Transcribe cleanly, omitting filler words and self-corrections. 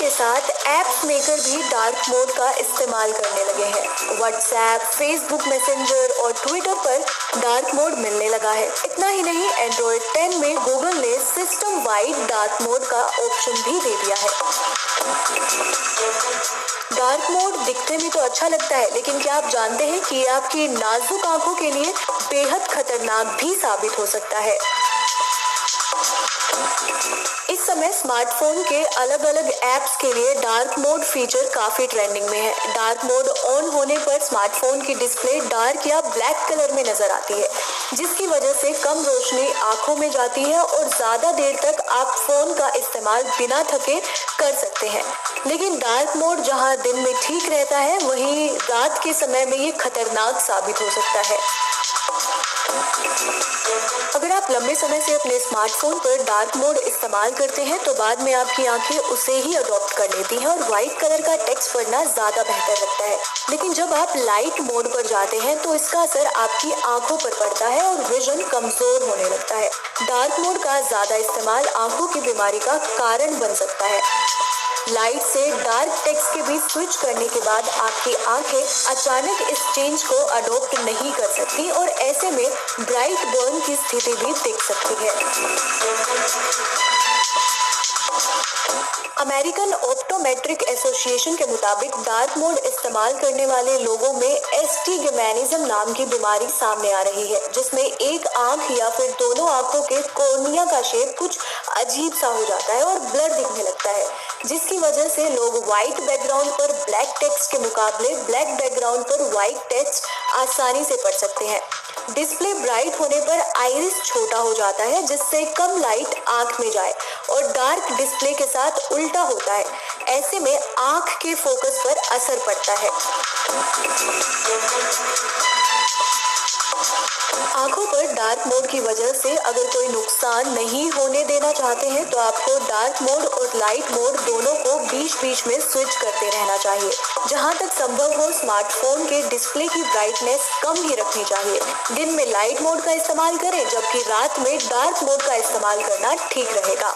के साथ apps maker भी डार्क मोड का इस्तेमाल करने लगे हैं। व्हाट्सएप, फेसबुक मैसेंजर और ट्विटर पर डार्क मोड मिलने लगा है। इतना ही नहीं, एंड्रॉइड 10 में गूगल ने सिस्टम वाइड डार्क मोड का ऑप्शन भी दे दिया है। डार्क मोड दिखने में तो अच्छा लगता है, लेकिन क्या आप जानते हैं कि ये आपकी नाजुक आंखों के लिए बेहद खतरनाक भी साबित हो सकता है। इस समय स्मार्टफोन के अलग अलग ऐप्स के लिए डार्क मोड फीचर काफी ट्रेंडिंग में है। डार्क मोड ऑन होने पर स्मार्टफोन की डिस्प्ले डार्क या ब्लैक कलर में नजर आती है, जिसकी वजह से कम रोशनी आंखों में जाती है और ज्यादा देर तक आप फोन का इस्तेमाल बिना थके कर सकते हैं। लेकिन डार्क मोड जहां दिन में ठीक रहता है, वहीं रात के समय में ये खतरनाक साबित हो सकता है। अगर आप लंबे समय से अपने स्मार्टफोन पर डार्क मोड इस्तेमाल करते हैं तो बाद में आपकी आंखें उसे ही अडॉप्ट कर लेती हैं और व्हाइट कलर का टेक्स्ट पढ़ना ज्यादा बेहतर लगता है। लेकिन जब आप लाइट मोड पर जाते हैं तो इसका असर आपकी आंखों पर पड़ता है और विजन कमजोर होने लगता है। डार्क मोड का ज्यादा इस्तेमाल आंखों की बीमारी का कारण बन सकता है। लाइट से डार्क टेक्स्ट के बीच स्विच करने के बाद आपकी आंखें अचानक इस चेंज को अडॉप्ट नहीं कर सकती और ऐसे में ब्राइट बर्न की स्थिति भी दिख सकती है। अमेरिकन ऑप्टोमेट्रिक एसोसिएशन के मुताबिक डार्क मोड इस्तेमाल करने वाले लोगों में एस्टिग्मैटिज्म नाम की बीमारी सामने आ रही है, जिसमें एक आंख या फिर दोनों आंखों के कॉर्निया का शेप कुछ अजीब सा हो जाता है और ब्लर दिखने लगता है, जिसकी वजह से लोग व्हाइट बैकग्राउंड पर ब्लैक टेक्स्ट के मुकाबले ब्लैक बैकग्राउंड पर व्हाइट टेक्स्ट आसानी से पढ़ सकते हैं। डिस्प्ले ब्राइट होने पर आइरिस छोटा हो जाता है, जिससे कम लाइट आंख में जाए और डार्क डिस्प्ले के साथ उल्टा होता है। ऐसे में आंख के फोकस पर असर पड़ता है। आंखों पर डार्क मोड की वजह से अगर कोई नुकसान नहीं होने देना चाहते हैं तो आपको डार्क मोड और लाइट मोड दोनों को बीच-बीच में स्विच करते रहना चाहिए। जहां तक संभव हो स्मार्टफोन के डिस्प्ले की ब्राइटनेस कम ही रखनी चाहिए। दिन में लाइट मोड का इस्तेमाल करें, जबकि रात में डार्क मोड का इस्तेमाल करना ठीक रहेगा।